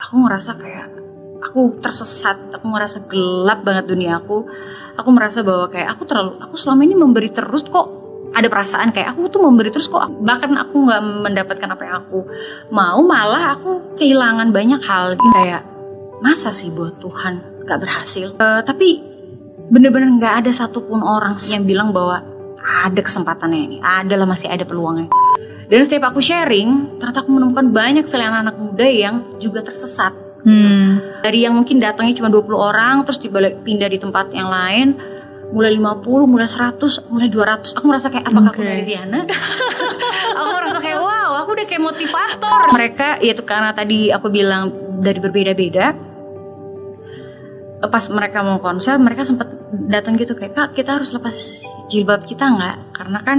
aku ngerasa kayak aku tersesat, aku ngerasa gelap banget dunia aku merasa bahwa kayak aku selama ini memberi terus kok, ada perasaan kayak aku tuh memberi terus kok, bahkan aku nggak mendapatkan apa yang aku mau, malah aku kehilangan banyak hal gitu. Kayak masa sih buat Tuhan nggak berhasil, tapi bener-bener nggak ada satupun orang yang bilang bahwa ada kesempatannya ini, masih ada peluangnya. Dan setiap aku sharing, ternyata aku menemukan banyak sekali anak muda yang juga tersesat gitu. Dari yang mungkin datangnya cuma 20 orang, terus pindah di tempat yang lain, mulai 50, mulai 100, mulai 200. Aku merasa kayak, apakah aku dari Diana? Aku merasa kayak, wow, aku udah kayak motivator. Mereka, ya itu karena tadi aku bilang dari berbeda-beda. Pas mereka mau konser, mereka sempat datang gitu kayak, Kak, kita harus lepas jilbab kita nggak? Karena kan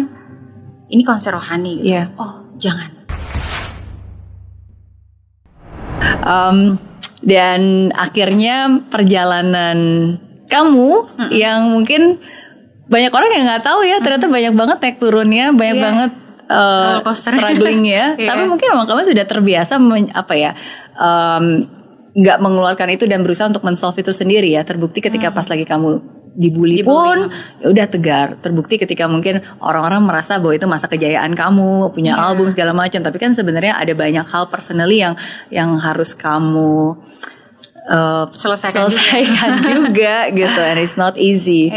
ini konser rohani gitu. Yeah. Oh, jangan. Dan akhirnya perjalanan kamu yang mungkin banyak orang yang nggak tahu ya, ternyata banyak banget naik turunnya, banyak banget strugglingnya. Tapi mungkin emang kamu sudah terbiasa nggak mengeluarkan itu dan berusaha untuk men-solve itu sendiri ya. Terbukti ketika pas lagi kamu dibully pun ya udah tegar. Terbukti ketika mungkin orang-orang merasa bahwa itu masa kejayaan kamu, punya album segala macam, tapi kan sebenarnya ada banyak hal personally yang harus kamu selesaikan juga gitu, and it's not easy.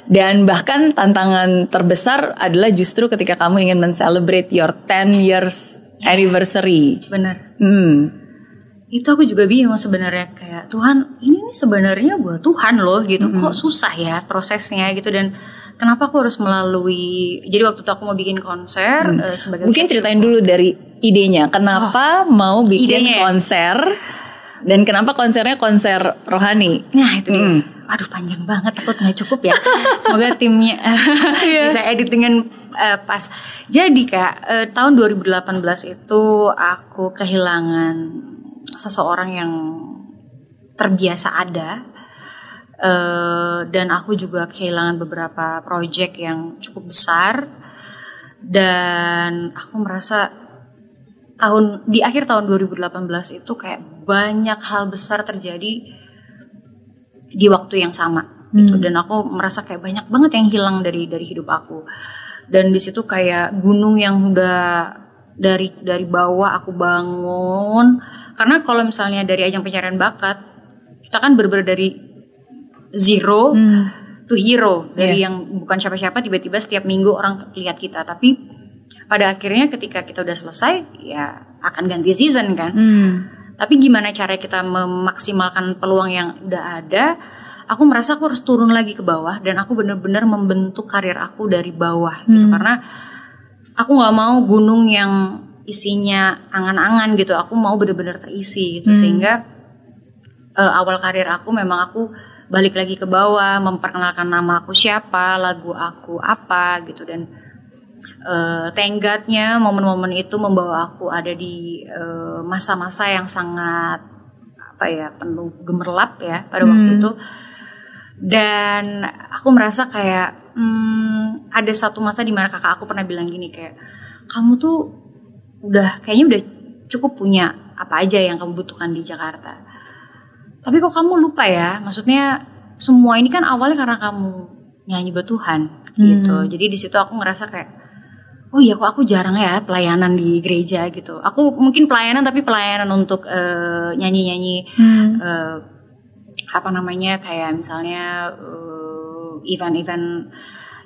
Dan bahkan tantangan terbesar adalah justru ketika kamu ingin men-celebrate your 10 years anniversary. Benar. Itu aku juga bingung sebenarnya, kayak Tuhan, ini sebenarnya buat Tuhan loh gitu. Kok susah ya prosesnya gitu, dan kenapa aku harus melalui. Jadi waktu itu aku mau bikin konser sebagai mungkin ceritain dulu dari idenya, kenapa mau bikin konser dan kenapa konsernya konser rohani. Nah itu dia. Aduh panjang banget, takut gak cukup ya. Semoga timnya bisa edit dengan pas. Jadi Kak, tahun 2018 itu aku kehilangan seseorang yang terbiasa ada, dan aku juga kehilangan beberapa project yang cukup besar, dan aku merasa di akhir tahun 2018 itu kayak banyak hal besar terjadi di waktu yang sama gitu, dan aku merasa kayak banyak banget yang hilang dari hidup aku, dan di situ kayak gunung yang udah dari bawah aku bangun. Karena kalau misalnya dari ajang pencarian bakat, kita kan bener-bener dari zero to hero. Dari yang bukan siapa-siapa, tiba-tiba setiap minggu orang lihat kita. Tapi pada akhirnya ketika kita udah selesai, ya akan ganti season kan. Tapi gimana cara kita memaksimalkan peluang yang udah ada, aku merasa aku harus turun lagi ke bawah. Dan aku bener-bener membentuk karir aku dari bawah gitu. Karena aku gak mau gunung yang isinya angan-angan gitu, aku mau benar-benar terisi gitu. Sehingga awal karir aku memang aku balik lagi ke bawah, memperkenalkan nama aku siapa, lagu aku apa gitu, dan tenggatnya momen-momen itu membawa aku ada di masa-masa yang sangat penuh gemerlap ya pada waktu itu. Dan aku merasa kayak ada satu masa di mana kakak aku pernah bilang gini, kayak kamu tuh kayaknya udah cukup punya apa aja yang kamu butuhkan di Jakarta. Tapi kok kamu lupa ya, maksudnya semua ini kan awalnya karena kamu nyanyi buat Tuhan gitu. Jadi di situ aku ngerasa kayak, oh iya kok aku jarang ya pelayanan di gereja gitu. Aku mungkin pelayanan tapi pelayanan untuk nyanyi-nyanyi kayak misalnya event-event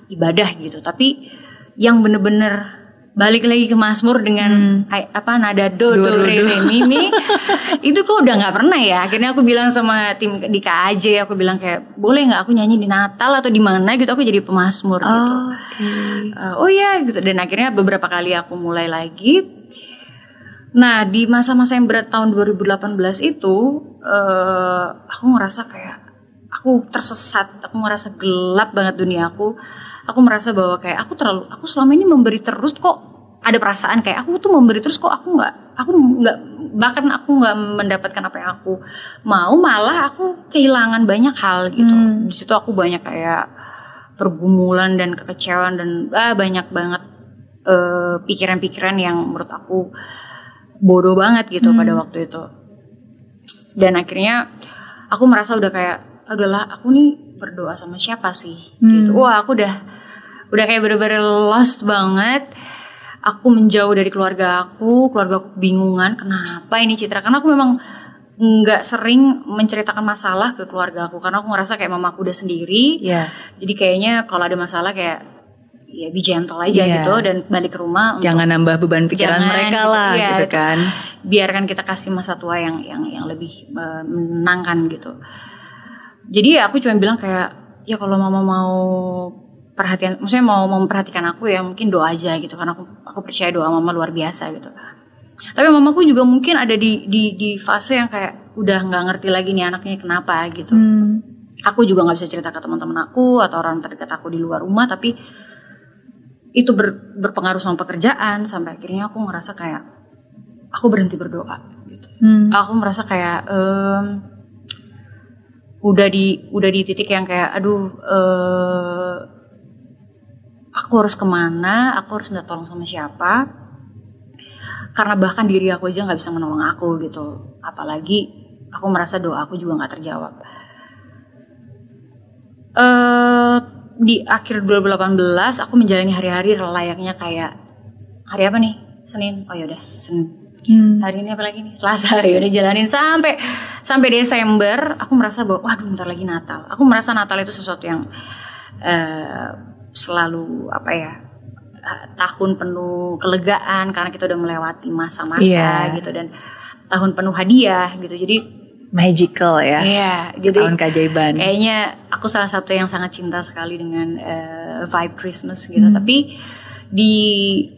ibadah gitu. Tapi yang bener-bener balik lagi ke Mazmur dengan nada do re mi mi itu kok udah nggak pernah ya. Akhirnya aku bilang sama tim di KAJ, aku bilang kayak boleh nggak aku nyanyi di Natal atau di mana gitu, aku jadi pemazmur gitu. Oh iya gitu. Dan akhirnya beberapa kali aku mulai lagi. Nah di masa-masa yang berat tahun 2018 itu aku ngerasa kayak aku tersesat, aku ngerasa gelap banget dunia aku. Aku merasa bahwa kayak aku selama ini memberi terus kok, ada perasaan kayak aku tuh memberi terus kok, aku nggak mendapatkan apa yang aku mau, malah aku kehilangan banyak hal gitu. Di situ aku banyak kayak pergumulan dan kekecewaan dan banyak banget pikiran-pikiran yang menurut aku bodoh banget gitu pada waktu itu. Dan akhirnya aku merasa udah kayak udahlah, aku nih berdoa sama siapa sih gitu. Wah, aku udah kayak bener-bener lost banget. Aku menjauh dari keluarga aku bingungan kenapa ini Citra, karena aku memang nggak sering menceritakan masalah ke keluarga aku karena aku ngerasa kayak mama aku udah sendiri. Jadi kayaknya kalau ada masalah kayak ya be gentle aja gitu dan balik ke rumah. Jangan nambah beban pikiran mereka lah gitu kan. Biarkan kita kasih masa tua yang lebih menenangkan gitu. Jadi ya aku cuma bilang kayak ya kalau mama mau perhatian, maksudnya mau memperhatikan aku ya mungkin doa aja gitu karena aku percaya doa mama luar biasa gitu. Tapi mamaku juga mungkin ada di fase yang kayak udah nggak ngerti lagi nih anaknya kenapa gitu. Aku juga nggak bisa cerita ke teman-teman aku atau orang terdekat aku di luar rumah, tapi itu berpengaruh sama pekerjaan sampai akhirnya aku ngerasa kayak aku berhenti berdoa gitu. Aku merasa kayak udah di titik yang kayak aku harus kemana, aku harus minta tolong sama siapa. Karena bahkan diri aku aja gak bisa menolong aku gitu. Apalagi aku merasa doa aku juga gak terjawab. Di akhir 2018 aku menjalani hari-hari layaknya kayak hari apa nih? Senin. Oh yaudah, Senin. Hari ini apa lagi nih? Selasa. Yaudah jalanin sampai Desember. Aku merasa bahwa waduh bentar lagi Natal. Aku merasa Natal itu sesuatu yang selalu tahun penuh kelegaan karena kita udah melewati masa-masa gitu, dan tahun penuh hadiah gitu. Jadi magical ya. Iya, jadi tahun keajaiban. Kayaknya aku salah satu yang sangat cinta sekali dengan vibe Christmas gitu. Tapi di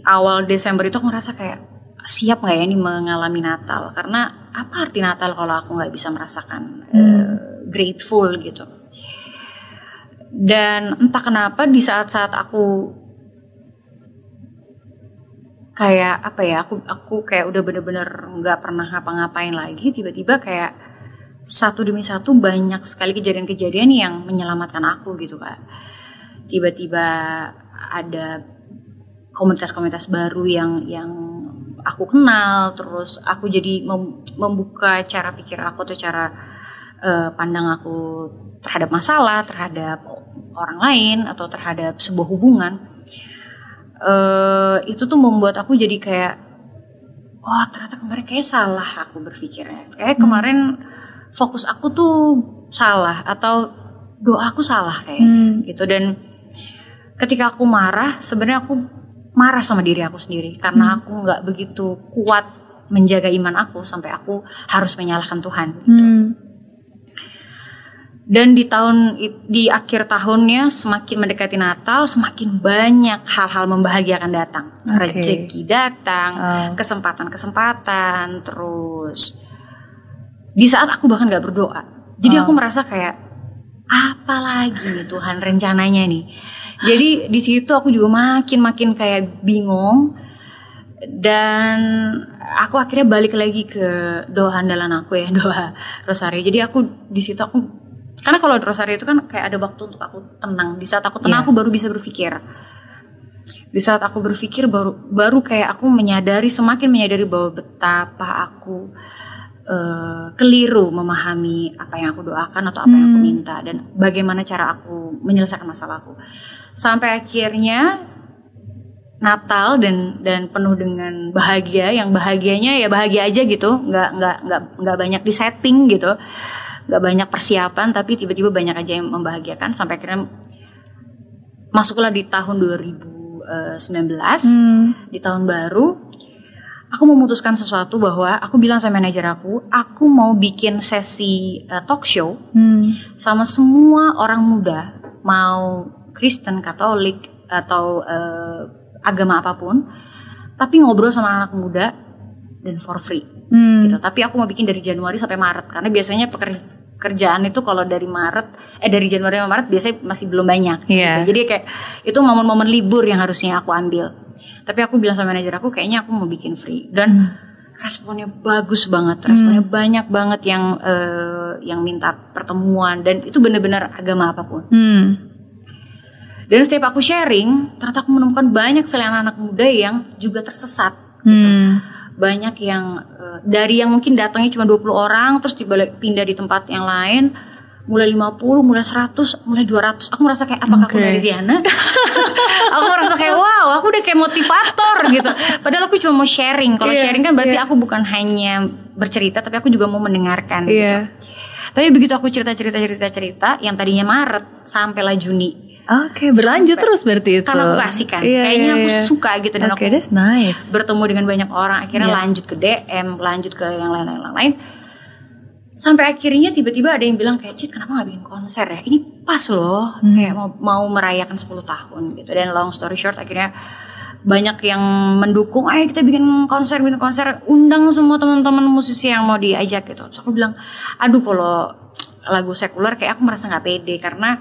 awal Desember itu aku ngerasa kayak siap nggak ya ini mengalami Natal? Karena apa arti Natal kalau aku nggak bisa merasakan grateful gitu. Dan entah kenapa di saat-saat aku kayak aku kayak udah bener-bener nggak pernah ngapa-ngapain lagi, tiba-tiba kayak satu demi satu banyak sekali kejadian-kejadian yang menyelamatkan aku gitu Kak. Tiba-tiba ada komunitas-komunitas baru yang aku kenal, terus aku jadi membuka cara pikir aku atau cara pandang aku terhadap masalah, terhadap orang lain atau terhadap sebuah hubungan. Itu tuh membuat aku jadi kayak ternyata kemarin kayak salah aku berpikirnya, kayak kemarin fokus aku tuh salah atau doa aku salah kayak gitu. Dan ketika aku marah, sebenarnya aku marah sama diri aku sendiri karena aku nggak begitu kuat menjaga iman aku sampai aku harus menyalahkan Tuhan gitu. Dan di akhir tahunnya semakin mendekati Natal, semakin banyak hal-hal membahagiakan datang. Rezeki datang, kesempatan-kesempatan, terus di saat aku bahkan gak berdoa. Jadi aku merasa kayak apa lagi nih Tuhan rencananya nih. Jadi di situ aku juga makin kayak bingung. Dan aku akhirnya balik lagi ke doa andalan aku ya, doa Rosario. Jadi aku di situ karena kalau Rosario itu kan kayak ada waktu untuk aku tenang. Di saat aku tenang aku baru bisa berpikir. Di saat aku berpikir baru kayak aku semakin menyadari bahwa betapa aku keliru memahami apa yang aku doakan atau apa yang aku minta dan bagaimana cara aku menyelesaikan masalahku. Sampai akhirnya Natal dan penuh dengan bahagia, yang bahagianya ya bahagia aja gitu, nggak banyak disetting gitu. Gak banyak persiapan tapi tiba-tiba banyak aja yang membahagiakan sampai akhirnya masuklah di tahun 2019 di tahun baru aku memutuskan sesuatu bahwa aku bilang sama manajer aku mau bikin sesi talk show sama semua orang muda, mau Kristen, Katolik atau agama apapun, tapi ngobrol sama anak muda dan for free gitu. Tapi aku mau bikin dari Januari sampai Maret karena biasanya pekerjaan itu kalau dari Januari sampai Maret biasanya masih belum banyak gitu. Jadi kayak itu momen-momen libur yang harusnya aku ambil. Tapi aku bilang sama manajer aku kayaknya aku mau bikin free dan responnya bagus banget, responnya banyak banget yang minta pertemuan dan itu benar-benar agama apapun. Dan setiap aku sharing, ternyata aku menemukan banyak sekali anak-anak muda yang juga tersesat gitu. banyak yang dari yang mungkin datangnya cuma 20 orang terus pindah di tempat yang lain, mulai 50, mulai 100, mulai 200. Aku merasa kayak apakah aku dari Rihanna? Aku merasa kayak wow, aku udah kayak motivator gitu. Padahal aku cuma mau sharing. Kalau sharing kan berarti aku bukan hanya bercerita, tapi aku juga mau mendengarkan gitu. Tapi begitu aku cerita yang tadinya Maret sampailah Juni. Oke, berlanjut terus berarti itu. Karena aku kasih kan, kayaknya aku suka gitu dan aku that's nice. Bertemu dengan banyak orang, akhirnya lanjut ke DM, lanjut ke yang lain. Sampai akhirnya tiba-tiba ada yang bilang kayak, Cit, kenapa gak bikin konser ya? Ini pas loh, kayak mau merayakan 10 tahun gitu. Dan long story short, akhirnya banyak yang mendukung, ayo kita bikin konser, undang semua teman-teman musisi yang mau diajak gitu. Terus aku bilang, aduh kalau lagu sekuler kayak aku merasa gak pede, karena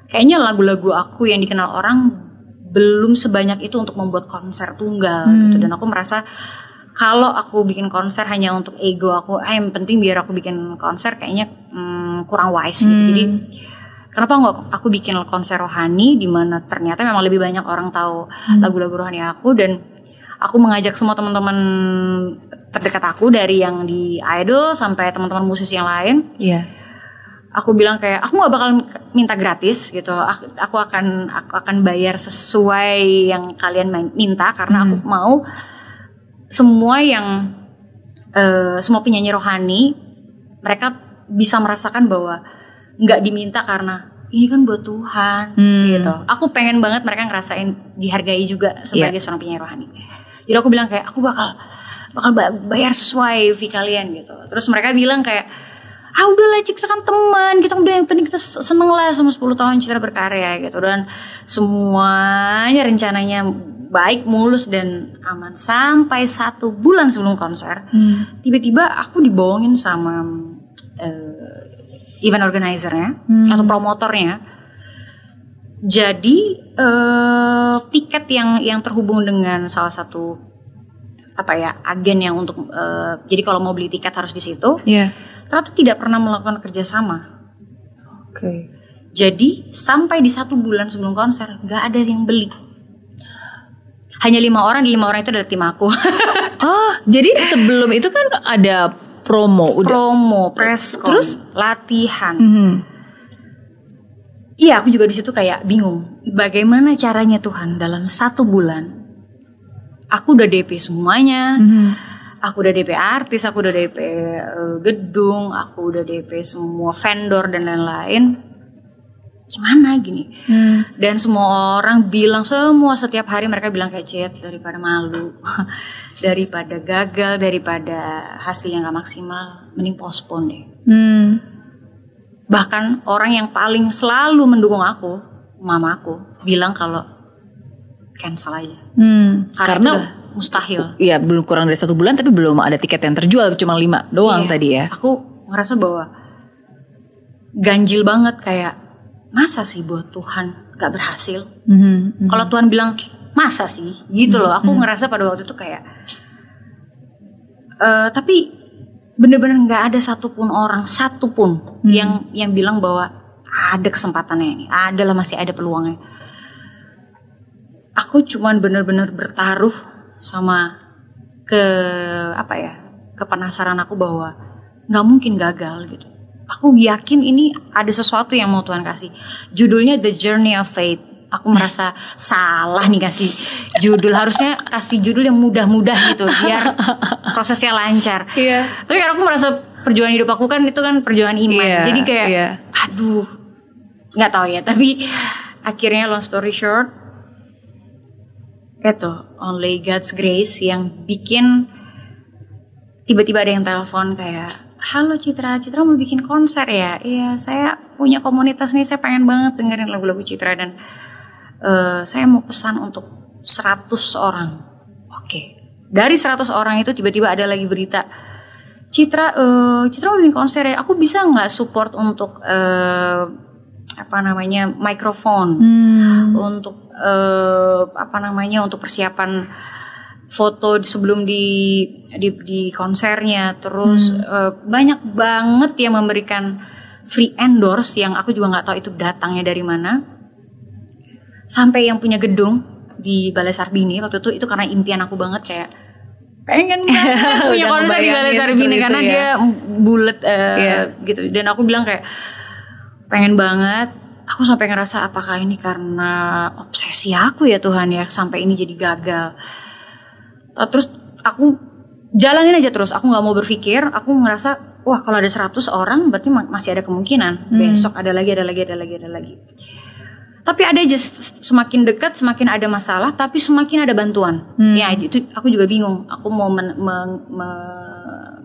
kayaknya lagu-lagu aku yang dikenal orang belum sebanyak itu untuk membuat konser tunggal gitu. Dan aku merasa kalau aku bikin konser hanya untuk ego aku, yang penting biar aku bikin konser kayaknya kurang wise gitu. Jadi kenapa nggak aku bikin konser rohani di mana ternyata memang lebih banyak orang tahu lagu-lagu rohani aku, dan aku mengajak semua teman-teman terdekat aku dari yang di idol sampai teman-teman musisi yang lain. Aku bilang kayak aku nggak bakal minta gratis gitu. Aku akan bayar sesuai yang kalian minta, karena aku mau semua penyanyi rohani mereka bisa merasakan bahwa nggak diminta karena ini kan buat Tuhan gitu. Aku pengen banget mereka ngerasain dihargai juga sebagai seorang penyanyi rohani. Jadi aku bilang kayak aku bakal bayar sesuai fee kalian gitu. Terus mereka bilang kayak udahlah Citra kan teman, kita udah yang penting kita seneng lah sama 10 tahun Citra berkarya gitu. Dan semuanya rencananya baik, mulus dan aman sampai 1 bulan sebelum konser. Tiba-tiba aku dibohongin sama event organizer-nya atau promotornya. Jadi tiket yang terhubung dengan salah satu agen yang untuk jadi kalau mau beli tiket harus di situ. Ternyata tidak pernah melakukan kerjasama. Jadi sampai di 1 bulan sebelum konser nggak ada yang beli. Hanya 5 orang, di 5 orang itu adalah tim aku. Jadi sebelum itu kan ada promo, press, terus latihan. Iya, aku juga di situ kayak bingung. Bagaimana caranya Tuhan dalam 1 bulan? Aku udah DP semuanya. Aku udah DP artis, aku udah DP gedung, aku udah DP semua vendor dan lain-lain. Gimana gini? Dan semua orang bilang, setiap hari mereka bilang kayak Cet, daripada malu, daripada gagal, daripada hasil yang gak maksimal, mending postpone deh. Bahkan orang yang paling selalu mendukung aku, mama aku, bilang kalau cancel aja. Karena mustahil. Iya, belum kurang dari 1 bulan tapi belum ada tiket yang terjual, cuma 5 doang tadi ya. Aku ngerasa bahwa ganjil banget, kayak masa sih buat Tuhan gak berhasil? Kalau Tuhan bilang masa sih gitu loh. Aku ngerasa pada waktu itu kayak tapi bener-bener gak ada satupun yang bilang bahwa ada kesempatannya ini, masih ada peluangnya. Aku cuman bener-bener bertaruh sama kepenasaran aku bahwa gak mungkin gagal gitu. Aku yakin ini ada sesuatu yang mau Tuhan kasih. Judulnya The Journey of Faith. Aku merasa salah nih kasih judul. Harusnya kasih judul yang mudah-mudah gitu, biar prosesnya lancar. Tapi karena aku merasa perjuangan hidup aku kan itu kan perjuangan iman. Jadi kayak aduh, gak tahu ya. Tapi akhirnya long story short, itu only God's grace yang bikin tiba-tiba ada yang telepon kayak, halo Citra mau bikin konser ya? Iya, saya punya komunitas nih, saya pengen banget dengerin lagu-lagu Citra dan saya mau pesan untuk 100 orang. Oke. Dari 100 orang itu tiba-tiba ada lagi berita, Citra mau bikin konser ya? Aku bisa nggak support untuk mikrofon, untuk untuk persiapan foto sebelum di konsernya. Terus banyak banget yang memberikan free endorse yang aku juga nggak tahu itu datangnya dari mana. Sampai yang punya gedung di Balai Sarbini waktu itu karena impian aku banget, kayak pengen banget punya konser di Balai Sarbini karena ya. dia bulat gitu. Dan aku bilang kayak pengen banget. Aku sampai ngerasa apakah ini karena obsesi aku ya Tuhan ya sampai ini jadi gagal. Terus aku jalanin aja terus. Aku nggak mau berpikir. Aku ngerasa wah kalau ada 100 orang berarti masih ada kemungkinan. Besok ada lagi. Tapi ada aja semakin dekat semakin ada masalah, tapi semakin ada bantuan. Ya itu aku juga bingung. Aku mau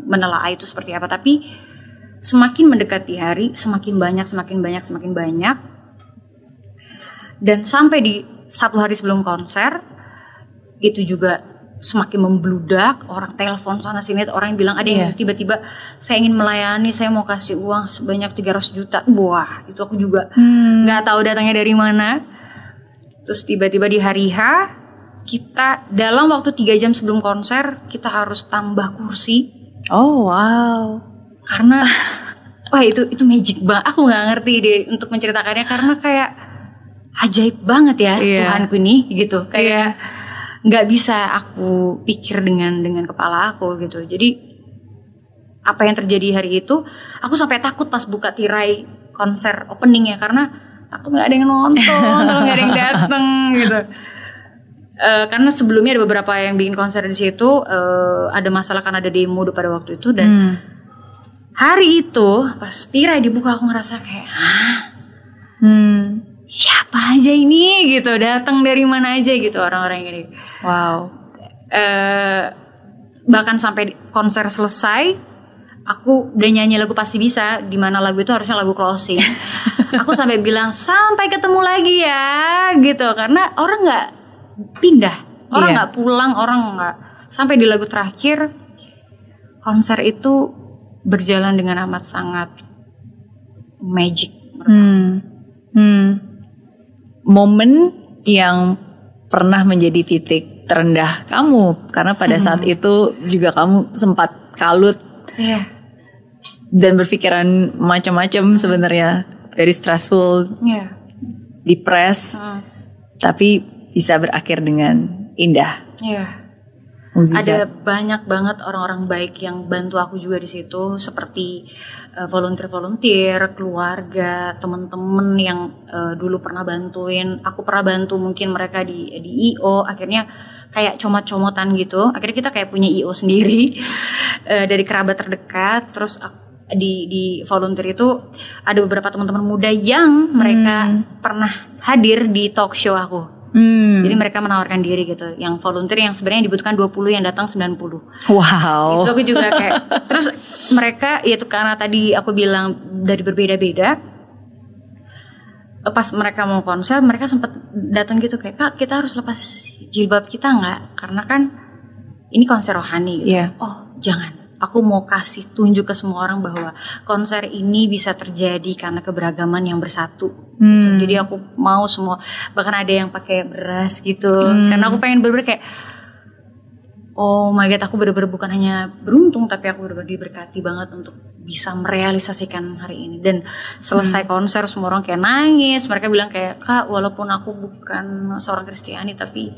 menelaah itu seperti apa. Tapi semakin mendekati hari, semakin banyak. Dan sampai di 1 hari sebelum konser, itu juga semakin membludak. Orang telepon sana sini, orang yang bilang ada yang tiba-tiba saya ingin melayani, saya mau kasih uang sebanyak 300 juta. Wah, itu aku juga nggak tahu datangnya dari mana. Terus tiba-tiba di hari H, kita dalam waktu 3 jam sebelum konser, kita harus tambah kursi. Oh wow. Karena wah itu magic banget. Aku nggak ngerti deh untuk menceritakannya karena kayak ajaib banget ya Tuhanku ini gitu. Kayak nggak bisa aku pikir dengan kepala aku gitu. Jadi apa yang terjadi hari itu, aku sampai takut pas buka tirai konser opening ya karena takut nggak ada yang nonton, kalau nggak ada yang dateng gitu. Karena sebelumnya ada beberapa yang bikin konser di situ, ada masalah karena ada demo pada waktu itu dan hari itu pas tirai dibuka aku ngerasa kayak siapa aja ini gitu, datang dari mana aja gitu orang-orang ini. Wow. Bahkan sampai konser selesai aku udah nyanyi lagu Pasti Bisa, di mana lagu itu harusnya lagu closing. Aku sampai bilang sampai ketemu lagi ya gitu, karena orang nggak pindah, orang nggak pulang, orang nggak sampai di lagu terakhir. Konser itu berjalan dengan amat sangat magic. Momen yang pernah menjadi titik terendah kamu karena pada saat itu juga kamu sempat kalut dan berpikiran macam-macam sebenarnya, very stressful, depressed, tapi bisa berakhir dengan indah. Ada banyak banget orang-orang baik yang bantu aku juga di situ, seperti volunteer, keluarga, teman-teman yang dulu pernah bantuin. Aku pernah bantu mungkin mereka di IO, akhirnya kayak comot-comotan gitu. Akhirnya kita kayak punya IO sendiri dari kerabat terdekat. Terus di volunteer itu ada beberapa teman-teman muda yang mereka pernah hadir di talk show aku. Jadi mereka menawarkan diri gitu. Yang volunteer yang sebenarnya dibutuhkan 20, yang datang 90. Wow. Itu aku juga kayak. Terus mereka yaitu karena tadi aku bilang dari berbeda-beda. Pas mereka mau konser, mereka sempat datang gitu kayak, "Kak, kita harus lepas jilbab kita nggak? Karena kan ini konser rohani gitu." Oh, jangan. Aku mau kasih tunjuk ke semua orang bahwa konser ini bisa terjadi karena keberagaman yang bersatu. Gitu. Jadi aku mau semua, bahkan ada yang pakai beras gitu. Karena aku pengen bener-bener kayak, oh my god, aku bener-bener bukan hanya beruntung, tapi aku bener-bener diberkati banget untuk bisa merealisasikan hari ini. Dan selesai konser semua orang kayak nangis. Mereka bilang kayak, "Kak, walaupun aku bukan seorang Kristiani, tapi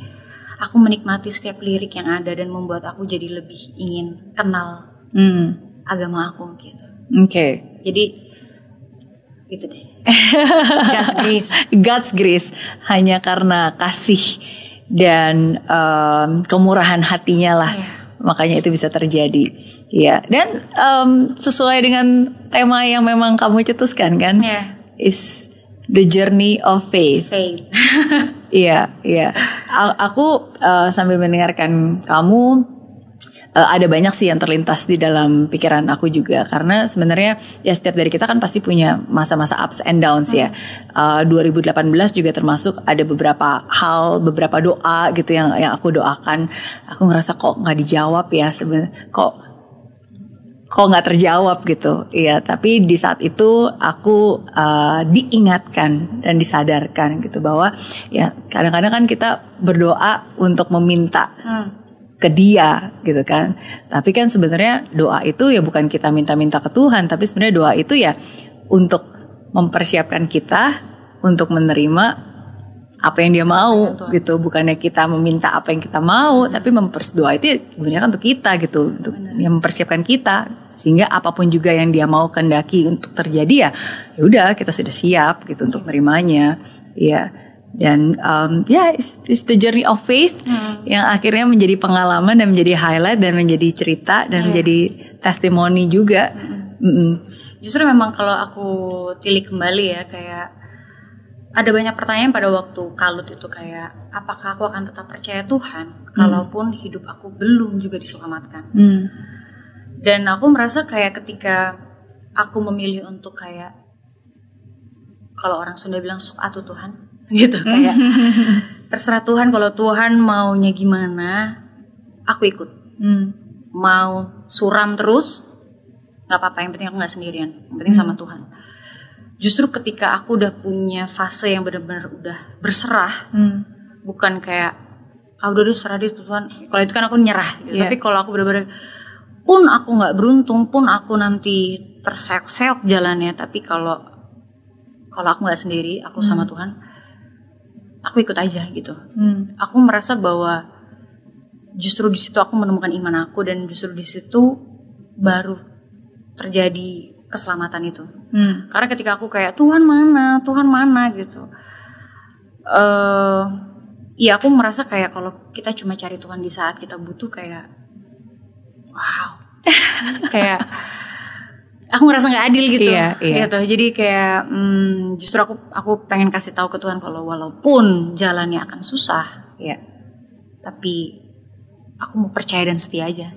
aku menikmati setiap lirik yang ada dan membuat aku jadi lebih ingin kenal agama aku gitu." Oke. Jadi gitu deh. God's grace hanya karena kasih dan kemurahan hatinya lah, makanya itu bisa terjadi. Ya, dan sesuai dengan tema yang memang kamu cetuskan kan, is the journey of faith. Iya. Aku sambil mendengarkan kamu, ada banyak sih yang terlintas di dalam pikiran aku juga, karena sebenarnya ya setiap dari kita kan pasti punya masa-masa ups and downs ya. 2018 juga termasuk ada beberapa hal, beberapa doa gitu yang aku doakan, aku ngerasa kok nggak dijawab ya, kok nggak terjawab gitu. Iya, tapi di saat itu aku diingatkan dan disadarkan gitu bahwa ya kadang-kadang kan kita berdoa untuk meminta ke Dia gitu kan. Tapi kan sebenarnya doa itu ya bukan kita minta-minta ke Tuhan, tapi sebenarnya doa itu ya untuk mempersiapkan kita untuk menerima apa yang dia mau gitu, bukannya kita meminta apa yang kita mau, tapi doa itu gunakan untuk kita gitu, untuk yang mempersiapkan kita sehingga apapun juga yang dia mau kehendaki untuk terjadi ya udah kita sudah siap gitu untuk menerimanya ya. Dan it's the journey of faith yang akhirnya menjadi pengalaman dan menjadi highlight dan menjadi cerita dan menjadi testimoni juga. Justru memang kalau aku tilik kembali ya, kayak ada banyak pertanyaan pada waktu kalut itu, kayak apakah aku akan tetap percaya Tuhan kalaupun hidup aku belum juga diselamatkan. Dan aku merasa kayak ketika aku memilih untuk kayak, kalau orang Sunda bilang sok atuh Tuhan gitu, kayak terserah Tuhan, kalau Tuhan maunya gimana aku ikut. Mau suram terus gak apa-apa, yang penting aku gak sendirian, yang penting sama Tuhan. Justru ketika aku udah punya fase yang benar-benar udah berserah, bukan kayak udah serah deh Tuhan, kalau itu kan aku nyerah gitu. Tapi kalau aku benar-benar, pun aku nggak beruntung, pun aku nanti terseok-seok jalannya, tapi kalau aku nggak sendiri, aku sama Tuhan, aku ikut aja gitu. Aku merasa bahwa justru di situ aku menemukan iman aku, dan justru di situ baru terjadi keselamatan itu. Karena ketika aku kayak Tuhan mana gitu, ya aku merasa kayak kalau kita cuma cari Tuhan di saat kita butuh, kayak wow, kayak aku ngerasa nggak adil gitu. Gitu. Jadi kayak justru aku pengen kasih tahu ke Tuhan kalau walaupun jalannya akan susah, tapi aku mau percaya dan setia aja.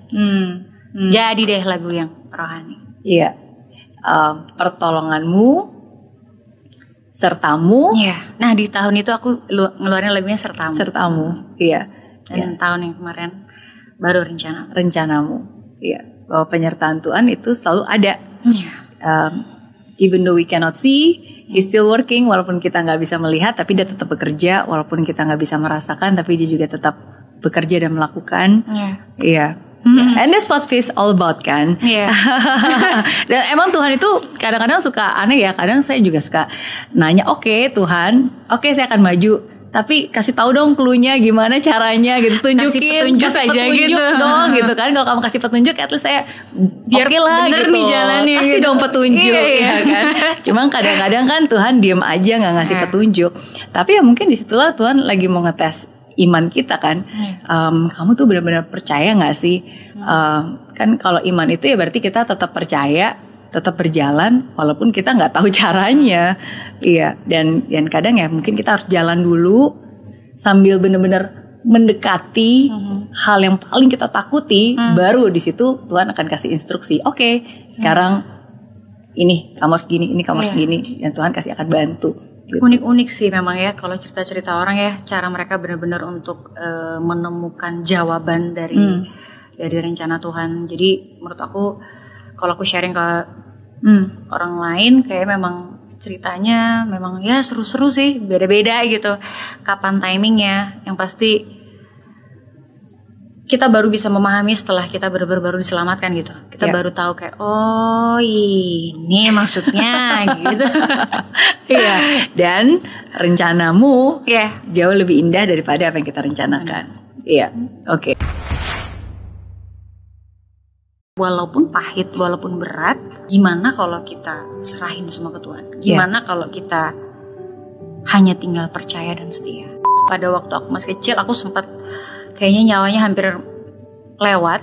Jadi deh lagu yang rohani. Pertolonganmu, sertamu. Nah di tahun itu aku ngeluarin lagunya sertamu. Dan tahun yang kemarin baru rencanamu. Bahwa penyertaan Tuhan itu selalu ada. Even though we cannot see, He's still working. Walaupun kita nggak bisa melihat, tapi dia tetap bekerja. Walaupun kita nggak bisa merasakan, tapi dia juga tetap bekerja dan melakukan. And that's what faith all about kan. Dan emang Tuhan itu kadang-kadang suka aneh ya. Kadang saya juga suka nanya, oke, Tuhan, oke, saya akan maju, tapi kasih tahu dong cluenya gimana caranya gitu, tunjukin, kasih petunjuk gitu dong gitu kan. Kalau kamu kasih petunjuk, at least saya biar lah bener gitu nih jalannya, kasih gitu dong petunjuk ya kan. Cuma kadang-kadang kan Tuhan diem aja nggak ngasih petunjuk. Tapi ya mungkin disitulah Tuhan lagi mau ngetes iman kita kan. Kamu tuh benar-benar percaya nggak sih? Kan kalau iman itu ya berarti kita tetap percaya, tetap berjalan walaupun kita nggak tahu caranya. Dan kadang ya mungkin kita harus jalan dulu sambil benar-benar mendekati hal yang paling kita takuti, baru di situ Tuhan akan kasih instruksi. Oke, sekarang ini kamu harus gini, ini kamu harus gini, dan Tuhan kasih akan bantu. Gitu. Unik-unik sih memang ya kalau cerita-cerita orang ya, cara mereka benar-benar untuk menemukan jawaban dari rencana Tuhan. Jadi menurut aku kalau aku sharing ke orang lain, kayak memang ceritanya memang ya seru-seru sih, beda-beda gitu kapan timingnya. Yang pasti kita baru bisa memahami setelah kita benar-benar baru diselamatkan gitu. Kita baru tahu kayak oh ini maksudnya gitu. Dan rencanamu jauh lebih indah daripada apa yang kita rencanakan. Oke. Walaupun pahit, walaupun berat, gimana kalau kita serahin semua ke Tuhan? Gimana kalau kita hanya tinggal percaya dan setia? Pada waktu aku masih kecil, aku sempat kayaknya nyawanya hampir lewat.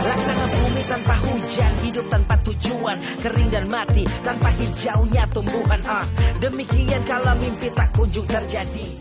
Laksana bumi tanpa hujan, hidup tanpa tujuan, kering dan mati tanpa hijaunya tumbuhan. Demikian kalau mimpi tak kunjung terjadi.